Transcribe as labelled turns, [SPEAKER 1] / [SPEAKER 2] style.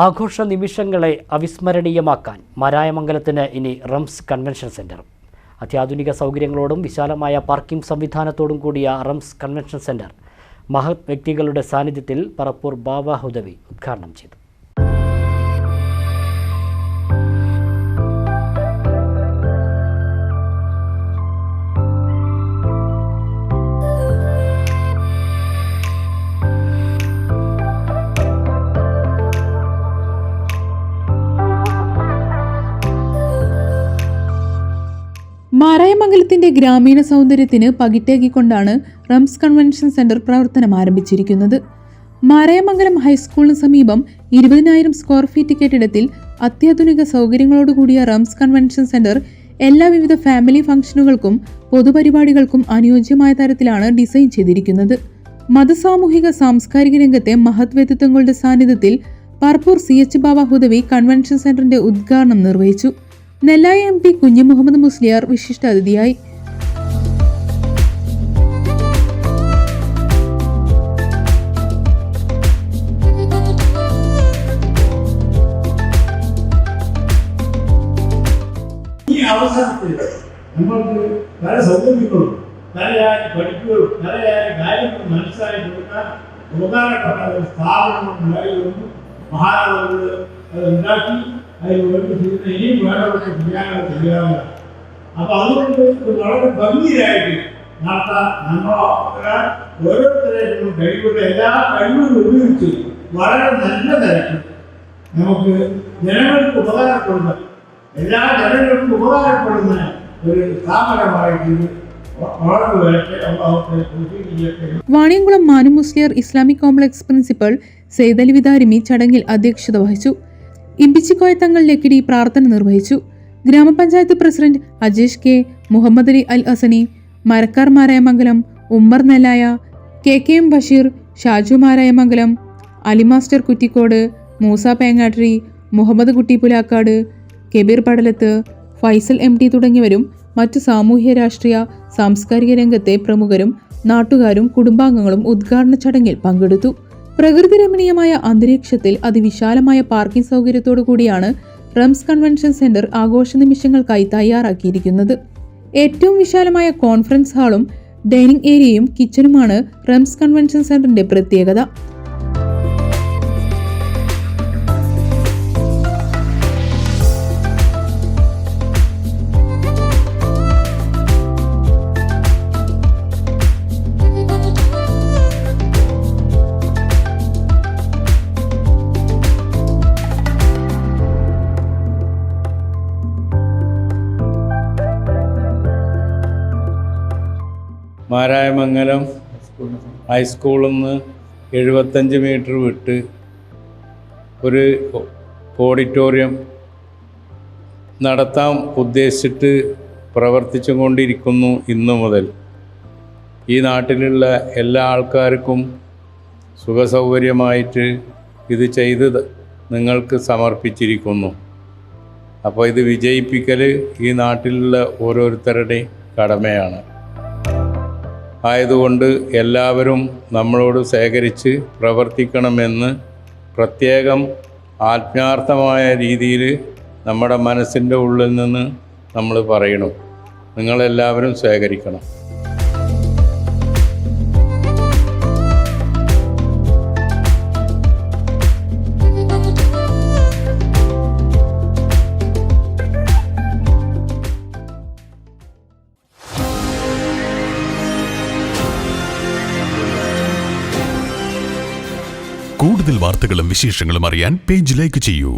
[SPEAKER 1] ആഘോഷ നിമിഷങ്ങളെ അവിസ്മരണീയമാക്കാൻ മാരായമംഗലത്തിന് ഇനി rums convention centre. അത്യാധുനിക സൗകര്യങ്ങളോടും വിശാലമായ പാർക്കിംഗ് സംവിധാനത്തോടും കൂടിയ റംസ് കൺവെൻഷൻ സെൻറ്റർ മഹത് വ്യക്തികളുടെ സാന്നിധ്യത്തിൽ പറപ്പൂർ ബാബ ഹുദവി ഉദ്ഘാടനം ചെയ്തു.
[SPEAKER 2] മാരായമംഗലത്തിന്റെ ഗ്രാമീണ സൗന്ദര്യത്തിന് പകിട്ടേകിക്കൊണ്ടാണ് റംസ് കൺവെൻഷൻ സെന്റർ പ്രവർത്തനം ആരംഭിച്ചിരിക്കുന്നത്. മാരായമംഗലം ഹൈസ്കൂളിന് സമീപം 20,000 സ്ക്വയർ ഫീറ്റ് കെട്ടിടത്തിൽ അത്യാധുനിക സൗകര്യങ്ങളോടുകൂടിയ റംസ് കൺവെൻഷൻ സെന്റർ എല്ലാ വിവിധ ഫാമിലി ഫംഗ്ഷനുകൾക്കും പൊതുപരിപാടികൾക്കും അനുയോജ്യമായ തരത്തിലാണ് ഡിസൈൻ ചെയ്തിരിക്കുന്നത്. മതസാമൂഹിക സാംസ്കാരിക രംഗത്തെ മഹത് വ്യക്തിത്വങ്ങളുടെ സാന്നിധ്യത്തിൽ പറപ്പൂർ CH ബാബ ഹുദവി കൺവെൻഷൻ സെന്ററിന്റെ ഉദ്ഘാടനം നിർവഹിച്ചു. നെല്ലായി MP കുഞ്ഞു മുഹമ്മദ് മുസ്ലിയാർ വിശിഷ്ടാതിഥിയായി.
[SPEAKER 3] ഈ അവസരത്തിൽ നമ്മൾക്ക് പല സൗകര്യങ്ങളും പലയായി പഠിക്കുകയും പലയായ കാര്യങ്ങൾ മനസ്സിലാക്കി കൊടുക്കാൻ ഉപകാരപ്പെട്ട ഒരു സ്ഥാപനം ഉണ്ടായിരുന്നു. മഹാരാജാവ് അത് ഉണ്ടാക്കി അതിന് വേണ്ടി ചെയ്യുന്ന ഇനിയും വേണ്ടവർക്ക് ചെയ്യാനുള്ള ചെയ്യാവുക. അപ്പോൾ അതുകൊണ്ട് വളരെ ഭംഗിയായിട്ട് നടത്താൻ നമ്മളെ ഓരോരുത്തരെയും കഴിവുള്ള എല്ലാ കഴിവുകളും ഉപയോഗിച്ച് വളരെ നല്ല തരത്തിൽ നമുക്ക് ജനങ്ങൾക്ക് ഉപകാരപ്പെടുന്ന എല്ലാ ജനങ്ങൾക്കും ഉപകാരപ്പെടുന്ന ഒരു സ്ഥാപനമായിട്ട്
[SPEAKER 2] Vaniyamkulam Manu Musliyar Islamic complex principal Syed Ali Vidarimi ചടങ്ങിൽ അധ്യക്ഷത വഹിച്ചു. ഇമ്പിച്ചിക്കോയ തങ്ങൾ ലക്കിടി പ്രാർത്ഥന നിർവഹിച്ചു. ഗ്രാമപഞ്ചായത്ത് president Ajesh K, Muhammad Ali Al Asani, Marakkar Marayamangalam, Ummer Nellaya, KM Basheer, Shaju Marayamangalam, Ali master Kuttikode, Moosa Pengatri, Muhammad Kutty Pulakkad, Kabir Padalath, Faisal MT തുടങ്ങിയവരും മറ്റു സാമൂഹ്യ രാഷ്ട്രീയ സാംസ്കാരിക രംഗത്തെ പ്രമുഖരും നാട്ടുകാരും കുടുംബാംഗങ്ങളും ഉദ്ഘാടന ചടങ്ങിൽ പങ്കെടുത്തു. പ്രകൃതി രമണീയമായ അന്തരീക്ഷത്തിൽ അതിവിശാലമായ പാർക്കിംഗ് സൗകര്യത്തോടു കൂടിയാണ് റംസ് കൺവെൻഷൻ സെന്റർ ആഘോഷ നിമിഷങ്ങൾക്കായി തയ്യാറാക്കിയിരിക്കുന്നത്. ഏറ്റവും വിശാലമായ കോൺഫറൻസ് ഹാളും ഡൈനിങ് ഏരിയയും കിച്ചണുമാണ് റംസ് കൺവെൻഷൻ സെന്ററിന്റെ പ്രത്യേകത.
[SPEAKER 4] മാരായമംഗലം ഹൈസ്കൂളിൽ നിന്ന് 75 മീറ്റർ വിട്ട് ഒരു ഓഡിറ്റോറിയം നടത്താൻ ഉദ്ദേശിച്ചിട്ട് പ്രവർത്തിച്ചു കൊണ്ടിരിക്കുന്നു. ഇന്നു മുതൽ ഈ നാട്ടിലുള്ള എല്ലാ ആൾക്കാർക്കും സുഖസൗകര്യമായിട്ട് ഇത് ചെയ്ത് നിങ്ങൾക്ക് സമർപ്പിച്ചിരിക്കുന്നു. അപ്പോൾ ഇത് വിജയിപ്പിക്കൽ ഈ നാട്ടിലുള്ള ഓരോരുത്തരുടെയും കടമയാണ്. ആയതുകൊണ്ട് എല്ലാവരും നമ്മളോട് സഹകരിച്ച് പ്രവർത്തിക്കണമെന്ന് പ്രത്യേകം ആത്മാർത്ഥമായ രീതിയിൽ നമ്മുടെ മനസ്സിൻ്റെ ഉള്ളിൽ നിന്ന് നമ്മൾ പറയണം. നിങ്ങളെല്ലാവരും സഹകരിക്കണം.
[SPEAKER 5] കൂടുതൽ വാർത്തകളും വിശേഷങ്ങളും അറിയാൻ പേജ് ലൈക്ക് ചെയ്യൂ.